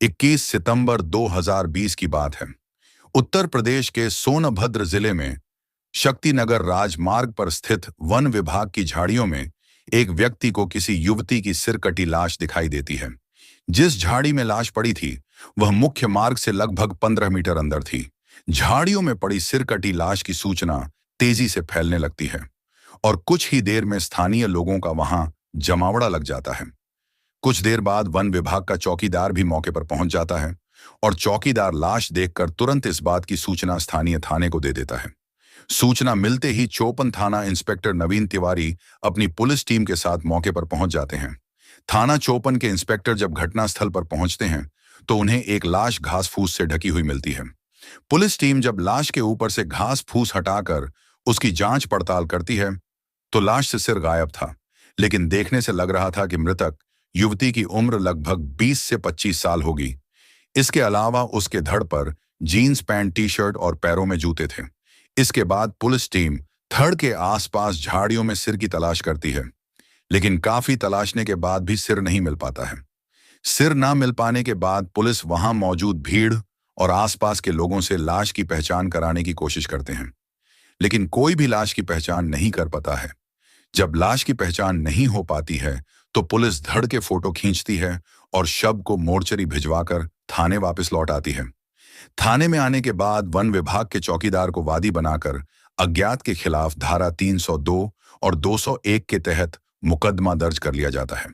21 सितंबर 2020 की बात है। उत्तर प्रदेश के सोनभद्र जिले में शक्तिनगर राजमार्ग पर स्थित वन विभाग की झाड़ियों में एक व्यक्ति को किसी युवती की सिरकटी लाश दिखाई देती है। जिस झाड़ी में लाश पड़ी थी, वह मुख्य मार्ग से लगभग 15 मीटर अंदर थी। झाड़ियों में पड़ी सिरकटी लाश की सूचना तेजी से फैलने लगती है और कुछ ही देर में स्थानीय लोगों का वहां जमावड़ा लग जाता है। कुछ देर बाद वन विभाग का चौकीदार भी मौके पर पहुंच जाता है और चौकीदार लाश देखकर तुरंत इस बात की सूचना स्थानीय थाने को दे देता है। सूचना मिलते ही चौपन थाना इंस्पेक्टर नवीन तिवारी अपनी पुलिस टीम के साथ मौके पर पहुंच जाते हैं। थाना चौपन के इंस्पेक्टर जब घटनास्थल पर पहुंचते हैं तो उन्हें एक लाश घास फूस से ढकी हुई मिलती है। पुलिस टीम जब लाश के ऊपर से घास फूस हटाकर उसकी जांच पड़ताल करती है तो लाश से सिर गायब था, लेकिन देखने से लग रहा था कि मृतक युवती की उम्र लगभग 20 से 25 साल होगी। इसके अलावा उसके धड़ पर जीन्स पैंट, टी शर्ट और पैरों में जूते थे। इसके बाद पुलिस टीम धड़ के आसपास झाड़ियों में सिर की तलाश करती है, लेकिन काफी तलाशने के बाद भी सिर नहीं मिल पाता है। सिर ना मिल पाने के बाद पुलिस वहां मौजूद भीड़ और आसपास के लोगों से लाश की पहचान कराने की कोशिश करते हैं, लेकिन कोई भी लाश की पहचान नहीं कर पाता है। जब लाश की पहचान नहीं हो पाती है तो पुलिस धड़ के फोटो खींचती है और शव को मोर्चरी भिजवाकर थाने वापस लौट आती है। थाने में आने के बाद वन विभाग के चौकीदार को वादी बनाकर अज्ञात के खिलाफ धारा 302 और 201 के तहत मुकदमा दर्ज कर लिया जाता है।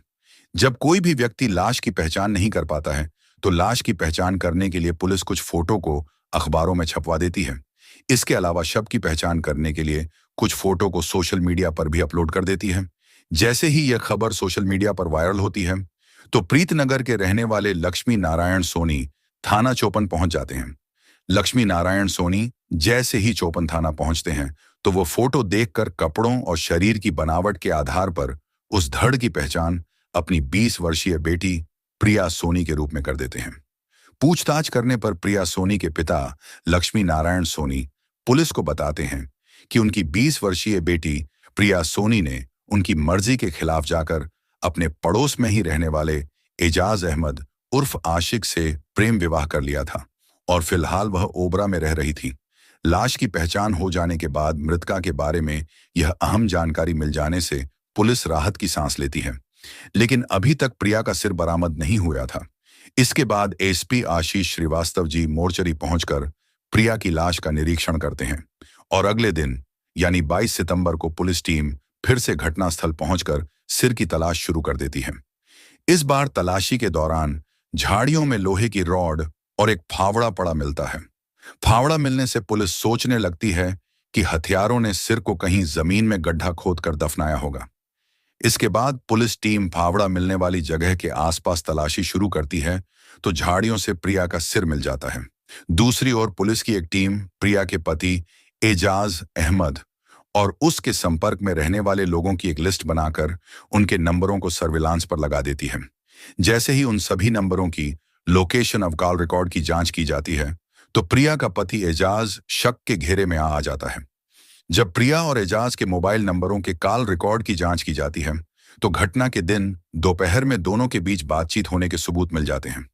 जब कोई भी व्यक्ति लाश की पहचान नहीं कर पाता है तो लाश की पहचान करने के लिए पुलिस कुछ फोटो को अखबारों में छपवा देती है। इसके अलावा शव की पहचान करने के लिए कुछ फोटो को सोशल मीडिया पर भी अपलोड कर देती है। जैसे ही यह खबर सोशल मीडिया पर वायरल होती है तो प्रीतनगर के रहने वाले लक्ष्मी नारायण सोनी थाना चौपन पहुंच जाते हैं। लक्ष्मी नारायण सोनी जैसे ही चौपन थाना पहुंचते हैं तो वो फोटो देखकर कपड़ों और शरीर की बनावट के आधार पर उस धड़ की पहचान अपनी 20 वर्षीय बेटी प्रिया सोनी के रूप में कर देते हैं। पूछताछ करने पर प्रिया सोनी के पिता लक्ष्मी नारायण सोनी पुलिस को बताते हैं कि उनकी 20 वर्षीय बेटी प्रिया सोनी ने उनकी मर्जी के खिलाफ जाकर अपने पड़ोस में ही रहने वाले एजाज अहमद उर्फ आशिक से प्रेम विवाह कर लिया था और फिलहाल वह ओबरा में रह रही थी। लाश की पहचान हो जाने के बाद मृतका के बारे में यह अहम जानकारी मिल जाने से पुलिस राहत की सांस लेती है, लेकिन अभी तक प्रिया का सिर बरामद नहीं हुआ था। इसके बाद एसपी आशीष श्रीवास्तव जी मोर्चरी पहुंचकर प्रिया की लाश का निरीक्षण करते हैं और अगले दिन यानी 22 सितंबर को पुलिस टीम फिर से घटनास्थल पहुंचकर सिर की तलाश शुरू कर देती है। इस बार तलाशी के दौरान झाड़ियों में लोहे की रॉड और एक फावड़ा पड़ा मिलता है। फावड़ा मिलने से पुलिस सोचने लगती है कि हथियारों ने सिर को कहीं जमीन में गड्ढा खोदकर दफनाया होगा। इसके बाद पुलिस टीम फावड़ा मिलने वाली जगह के आसपास तलाशी शुरू करती है तो झाड़ियों से प्रिया का सिर मिल जाता है। दूसरी ओर पुलिस की एक टीम प्रिया के पति एजाज अहमद और उसके संपर्क में रहने वाले लोगों की एक लिस्ट बनाकर उनके नंबरों को सर्विलांस पर लगा देती है। जैसे ही उन सभी नंबरों की लोकेशन ऑफ कॉल रिकॉर्ड की जांच की जाती है तो प्रिया का पति एजाज शक के घेरे में आ जाता है। जब प्रिया और एजाज के मोबाइल नंबरों के कॉल रिकॉर्ड की जांच की जाती है तो घटना के दिन दोपहर में दोनों के बीच बातचीत होने के सबूत मिल जाते हैं।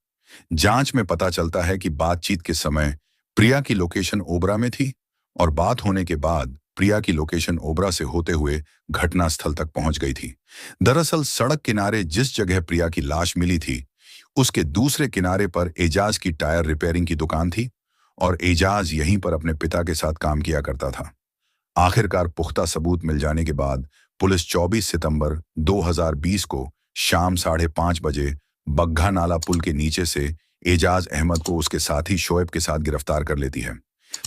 जांच में पता चलता है कि बातचीत के समय प्रिया की लोकेशन ओबरा में थी और बात होने के बाद प्रिया की लोकेशन ओबरा से होते हुए घटनास्थल तक पहुंच गई थी। दरअसल सड़क किनारे जिस जगह प्रिया की लाश मिली थी उसके दूसरे किनारे पर एजाज की टायर रिपेयरिंग की दुकान थी और एजाज यहीं पर अपने पिता के साथ काम किया करता था। आखिरकार पुख्ता सबूत मिल जाने के बाद पुलिस 24 सितंबर 2020 को शाम 5:30 बजे बग्घा नाला पुल के नीचे से एजाज अहमद को उसके साथी शोएब के साथ गिरफ्तार कर लेती है।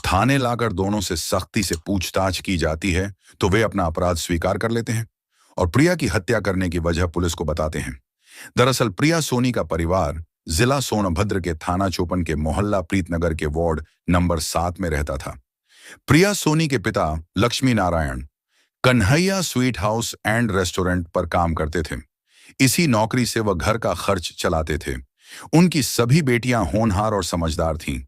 थाने लाकर दोनों से सख्ती से पूछताछ की जाती है तो वे अपना अपराध स्वीकार कर लेते हैं और प्रिया की हत्या करने की वजह पुलिस को बताते हैं। दरअसल प्रिया सोनी का परिवार जिला सोनभद्र के थाना चौपन के मोहल्ला प्रीतनगर के वार्ड नंबर 7 में रहता था। प्रिया सोनी के पिता Lakshmi Narayan Kanhaiya sweet house and restaurant पर काम करते थे। इसी नौकरी से वह घर का खर्च चलाते थे। उनकी सभी बेटियां होनहार और समझदार थीं।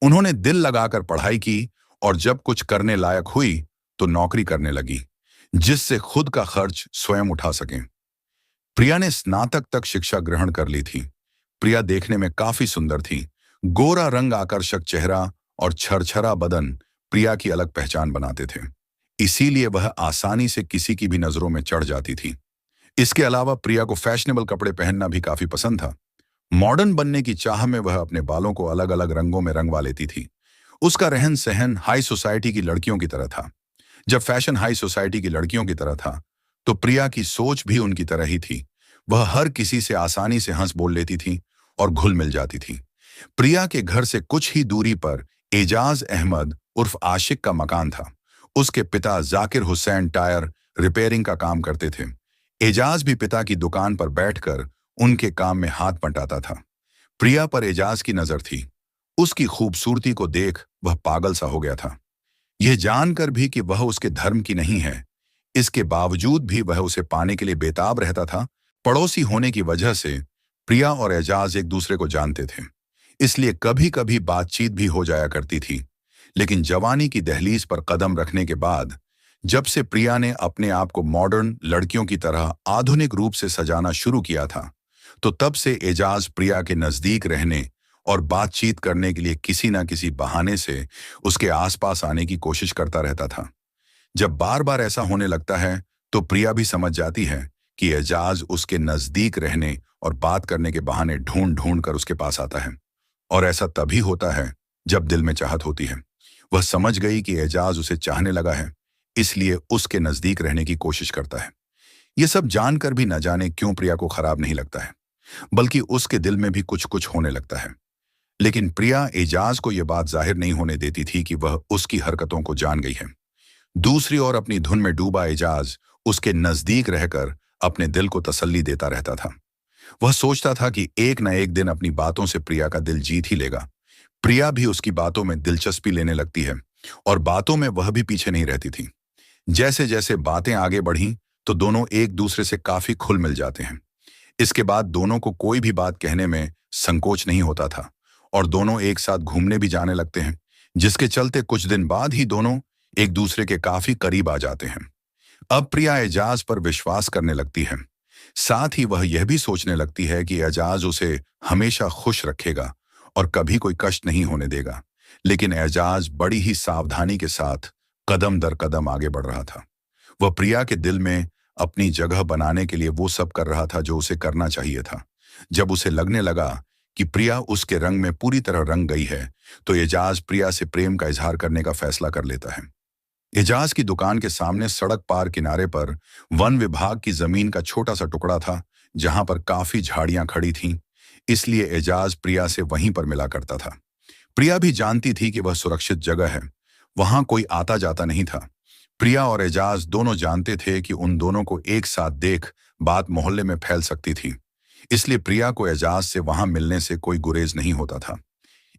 उन्होंने दिल लगाकर पढ़ाई की और जब कुछ करने लायक हुई तो नौकरी करने लगी, जिससे खुद का खर्च स्वयं उठा सकें। प्रिया ने स्नातक तक शिक्षा ग्रहण कर ली थी। प्रिया देखने में काफी सुंदर थी। गोरा रंग, आकर्षक चेहरा और छरछरा बदन प्रिया की अलग पहचान बनाते थे। इसीलिए वह आसानी से किसी की भी नजरों में चढ़ जाती थी। इसके अलावा प्रिया को फैशनेबल कपड़े पहनना भी काफी पसंद था। मॉडर्न बनने की चाह में वह अपने बालों को अलग अलग रंगों में रंगवा लेती थी। उसका रहन सहन हाई सोसाइटी की लड़कियों की तरह था। जब फैशन हाई सोसाइटी की लड़कियों की तरह था, तो प्रिया की सोच भी उनकी तरह ही थी। वह हर किसी से आसानी से हंस बोल लेती थी और घुल मिल जाती थी। प्रिया के घर से कुछ ही दूरी पर एजाज अहमद उर्फ आशिक का मकान था। उसके पिता जाकिर हुसैन टायर रिपेयरिंग का काम करते थे। एजाज भी पिता की दुकान पर बैठकर उनके काम में हाथ बंटाता था। प्रिया पर एजाज की नजर थी। उसकी खूबसूरती को देख वह पागल सा हो गया था। यह जानकर भी कि वह उसके धर्म की नहीं है, इसके बावजूद भी वह उसे पाने के लिए बेताब रहता था। पड़ोसी होने की वजह से प्रिया और एजाज एक दूसरे को जानते थे, इसलिए कभी कभी बातचीत भी हो जाया करती थी। लेकिन जवानी की दहलीज पर कदम रखने के बाद, जब से प्रिया ने अपने आप को मॉडर्न लड़कियों की तरह आधुनिक रूप से सजाना शुरू किया था, तो तब से एजाज प्रिया के नजदीक रहने और बातचीत करने के लिए किसी न किसी बहाने से उसके आसपास आने की कोशिश करता रहता था। जब बार बार ऐसा होने लगता है, तो प्रिया भी समझ जाती है कि एजाज उसके नजदीक रहने और बात करने के बहाने ढूंढ ढूंढ कर उसके पास आता है। और ऐसा तभी होता है जब दिल में चाहत होती है। वह समझ गई कि एजाज उसे चाहने लगा है, इसलिए उसके नजदीक रहने की कोशिश करता है। यह सब जानकर भी न जाने क्यों प्रिया को खराब नहीं लगता है, बल्कि उसके दिल में भी कुछ कुछ होने लगता है। लेकिन प्रिया एजाज को यह बात जाहिर नहीं होने देती थी कि वह उसकी हरकतों को जान गई है। दूसरी ओर अपनी धुन में डूबा एजाज उसके नजदीक रहकर अपने दिल को तसल्ली देता रहता था। वह सोचता था कि एक न एक दिन अपनी बातों से प्रिया का दिल जीत ही लेगा। प्रिया भी उसकी बातों में दिलचस्पी लेने लगती है और बातों में वह भी पीछे नहीं रहती थी। जैसे जैसे बातें आगे बढ़ीं, तो दोनों एक दूसरे से काफी खुल मिल जाते हैं। इसके बाद दोनों को कोई भी बात कहने में संकोच नहीं होता था और दोनों एक साथ घूमने भी जाने लगते हैं, जिसके चलते कुछ दिन बाद ही दोनों एक दूसरे के काफी करीब आ जाते हैं। अब प्रिया एजाज पर विश्वास करने लगती है। साथ ही वह यह भी सोचने लगती है कि एजाज उसे हमेशा खुश रखेगा और कभी कोई कष्ट नहीं होने देगा। लेकिन एजाज बड़ी ही सावधानी के साथ कदम दर कदम आगे बढ़ रहा था। वह प्रिया के दिल में अपनी जगह बनाने के लिए वो सब कर रहा था जो उसे करना चाहिए था। जब उसे लगने लगा कि प्रिया उसके रंग में पूरी तरह रंग गई है, तो एजाज प्रिया से प्रेम का इजहार करने का फैसला कर लेता है। एजाज की दुकान के सामने सड़क पार किनारे पर वन विभाग की जमीन का छोटा सा टुकड़ा था, जहां पर काफी झाड़ियां खड़ी थीं। इसलिए एजाज प्रिया से वहीं पर मिला करता था। प्रिया भी जानती थी कि वह सुरक्षित जगह है, वहां कोई आता जाता नहीं था। प्रिया और एजाज दोनों जानते थे कि उन दोनों को एक साथ देख बात मोहल्ले में फैल सकती थी, इसलिए प्रिया को एजाज से वहां मिलने से कोई गुरेज नहीं होता था।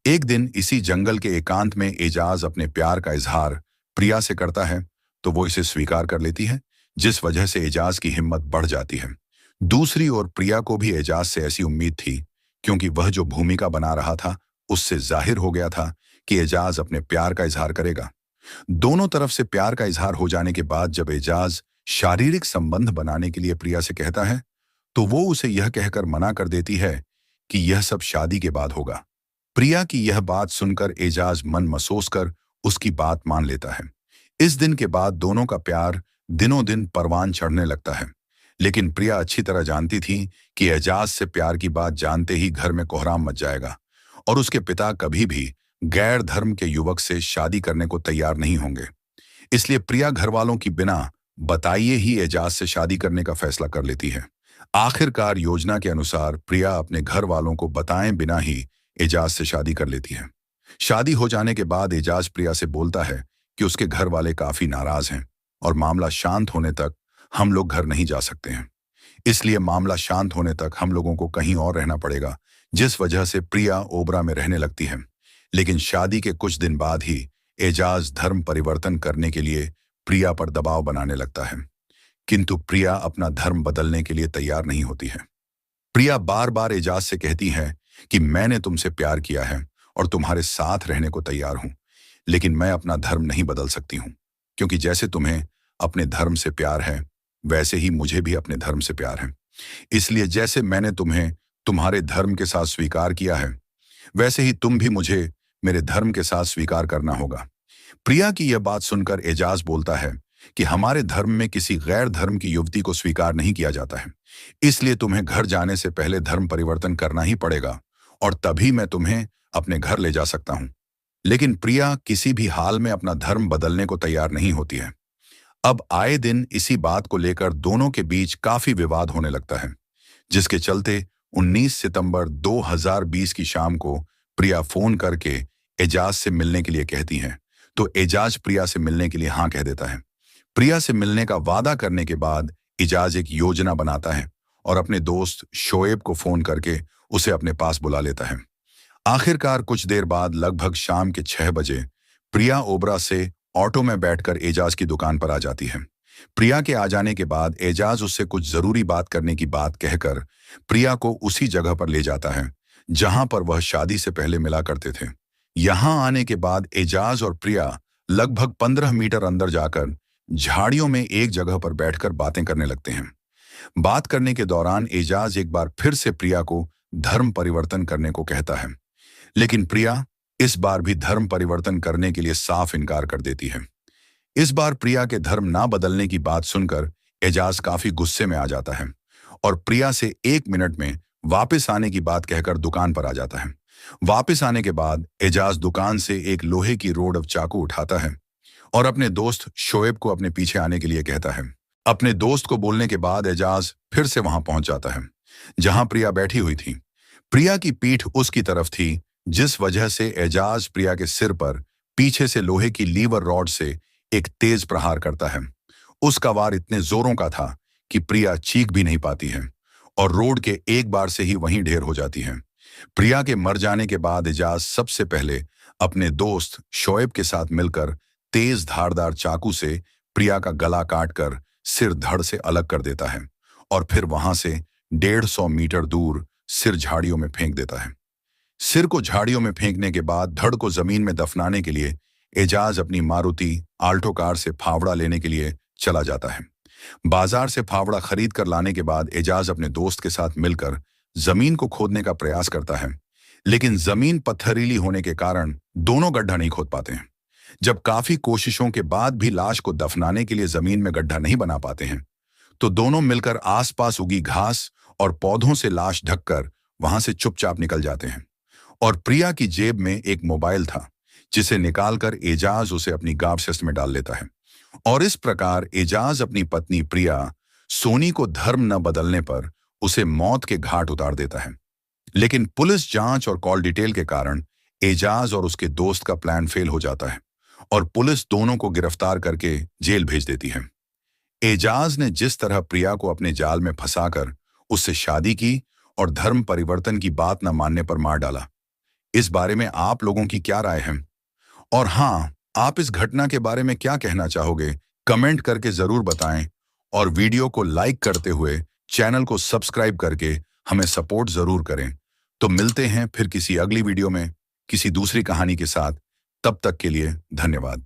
एक दिन इसी जंगल के एकांत में एजाज अपने प्यार का इजहार प्रिया से करता है, तो वो इसे स्वीकार कर लेती है, जिस वजह से एजाज की हिम्मत बढ़ जाती है। दूसरी ओर प्रिया को भी एजाज से ऐसी उम्मीद थी, क्योंकि वह जो भूमिका बना रहा था उससे जाहिर हो गया था कि एजाज अपने प्यार का इजहार करेगा। दोनों तरफ से प्यार का इजहार हो जाने के बाद जब एजाज शारीरिक संबंध बनाने के लिए प्रिया से कहता है, तो वो उसे यह कहकर मना कर देती है कि यह सब शादी के बाद होगा। प्रिया की यह बात सुनकर एजाज मन मसोस कर उसकी बात मान लेता है। इस दिन के बाद दोनों का प्यार दिनों दिन परवान चढ़ने लगता है। लेकिन प्रिया अच्छी तरह जानती थी कि एजाज से प्यार की बात जानते ही घर में कोहराम मच जाएगा और उसके पिता कभी भी गैर धर्म के युवक से शादी करने को तैयार नहीं होंगे। इसलिए प्रिया घर वालों की बिना बताइए ही एजाज से शादी करने का फैसला कर लेती है। आखिरकार योजना के अनुसार प्रिया अपने घर वालों को बताएं बिना ही एजाज से शादी कर लेती है। शादी हो जाने के बाद एजाज प्रिया से बोलता है कि उसके घर वाले काफी नाराज हैं और मामला शांत होने तक हम लोग घर नहीं जा सकते हैं। इसलिए मामला शांत होने तक हम लोगों को कहीं और रहना पड़ेगा, जिस वजह से प्रिया ओबरा में रहने लगती है। लेकिन शादी के कुछ दिन बाद ही एजाज धर्म परिवर्तन करने के लिए प्रिया पर दबाव बनाने लगता है, किंतु प्रिया अपना धर्म बदलने के लिए तैयार नहीं होती है। प्रिया बार बार एजाज से कहती है कि मैंने तुमसे प्यार किया है और तुम्हारे साथ रहने को तैयार हूं, लेकिन मैं अपना धर्म नहीं बदल सकती हूं, क्योंकि जैसे तुम्हें अपने धर्म से प्यार है, वैसे ही मुझे भी अपने धर्म से प्यार है। इसलिए जैसे मैंने तुम्हें तुम्हारे धर्म के साथ स्वीकार किया है, वैसे ही तुम भी मुझे मेरे धर्म के साथ स्वीकार करना होगा। प्रिया की यह बात सुनकर एजाज बोलता है कि हमारे धर्म में किसी गैर धर्म की युवती को स्वीकार नहीं किया जाता है, इसलिए तुम्हें घर जाने से पहले धर्म परिवर्तन करना ही पड़ेगा और तभी मैं तुम्हें अपने घर ले जा सकता हूं। लेकिन प्रिया किसी भी हाल में अपना धर्म बदलने को तैयार नहीं होती है। अब आए दिन इसी बात को लेकर दोनों के बीच काफी विवाद होने लगता है, जिसके चलते 19 सितंबर 2020 की शाम को प्रिया फोन करके एजाज से मिलने के लिए कहती हैं, तो एजाज प्रिया से मिलने के लिए हाँ कह देता है। प्रिया से मिलने का वादा करने के बाद एजाज एक योजना बनाता है और अपने दोस्त शोएब को फोन करके उसे अपने पास बुला लेता है। आखिरकार कुछ देर बाद लगभग शाम के 6 बजे प्रिया ओबरा से ऑटो में बैठकर एजाज की दुकान पर आ जाती है। प्रिया के आ जाने के बाद एजाज उससे कुछ जरूरी बात करने की बात कहकर प्रिया को उसी जगह पर ले जाता है जहां पर वह शादी से पहले मिला करते थे। यहां आने के बाद एजाज और प्रिया लगभग 15 मीटर अंदर जाकर झाड़ियों में एक जगह पर बैठकर बातें करने लगते हैं। बात करने के दौरान एजाज एक बार फिर से प्रिया को धर्म परिवर्तन करने को कहता है, लेकिन प्रिया इस बार भी धर्म परिवर्तन करने के लिए साफ इनकार कर देती है। इस बार प्रिया के धर्म ना बदलने की बात सुनकर एजाज काफी गुस्से में आ जाता है और प्रिया से 1 मिनट में वापस आने की बात कहकर दुकान पर आ जाता है। वापस आने के बाद एजाज दुकान से एक लोहे की रोड ऑफ चाकू उठाता है और अपने दोस्त शोएब को अपने पीछे आने के लिए कहता है। अपने दोस्त को बोलने के बाद एजाज फिर से वहां पहुंच जाता है जहां प्रिया बैठी हुई थी। प्रिया की पीठ उसकी तरफ थी, जिस वजह से एजाज प्रिया के सिर पर पीछे से लोहे की लीवर रॉड से एक तेज प्रहार करता है। उसका वार इतने जोरों का था कि प्रिया चीख भी नहीं पाती है और रोड के एक बार से ही वहीं ढेर हो जाती है। प्रिया के मर जाने के बाद एजाज सबसे पहले अपने दोस्त शोएब के साथ मिलकर तेज धारदार चाकू से प्रिया का गला काटकर सिर धड़ से अलग कर देता है और फिर वहां से 150 मीटर दूर सिर झाड़ियों में फेंक देता है। सिर को झाड़ियों में फेंकने के बाद धड़ को जमीन में दफनाने के लिए एजाज अपनी मारुति आल्टो कार से फावड़ा लेने के लिए चला जाता है। बाजार से फावड़ा खरीद कर लाने के बाद एजाज अपने दोस्त के साथ मिलकर जमीन को खोदने का प्रयास करता है, लेकिन जमीन पत्थरीली होने के कारण दोनों गड्ढा नहीं खोद पाते हैं। जब काफी कोशिशों के बाद भी लाश को दफनाने के लिए जमीन में गड्ढा नहीं बना पाते हैं, तो दोनों मिलकर आसपास उगी घास और पौधों से लाश ढककर वहां से चुपचाप निकल जाते हैं। और प्रिया की जेब में एक मोबाइल था, जिसे निकालकर एजाज उसे अपनी गार्ड में डाल लेता है और इस प्रकार एजाज अपनी पत्नी प्रिया सोनी को धर्म न बदलने पर उसे मौत के घाट उतार देता है। लेकिन पुलिस जांच और कॉल डिटेल के कारण एजाज और उसके दोस्त का प्लान फेल हो जाता है और पुलिस दोनों को गिरफ्तार करके जेल भेज देती है। एजाज ने जिस तरह प्रिया को अपने जाल में फंसाकर उससे शादी की और धर्म परिवर्तन की बात न मानने पर मार डाला। इस बारे में आप लोगों की क्या राय है? और हाँ, आप इस घटना के बारे में क्या कहना चाहोगे? कमेंट करके जरूर बताएं और वीडियो को लाइक करते हुए चैनल को सब्सक्राइब करके हमें सपोर्ट जरूर करें। तो मिलते हैं फिर किसी अगली वीडियो में किसी दूसरी कहानी के साथ। तब तक के लिए धन्यवाद।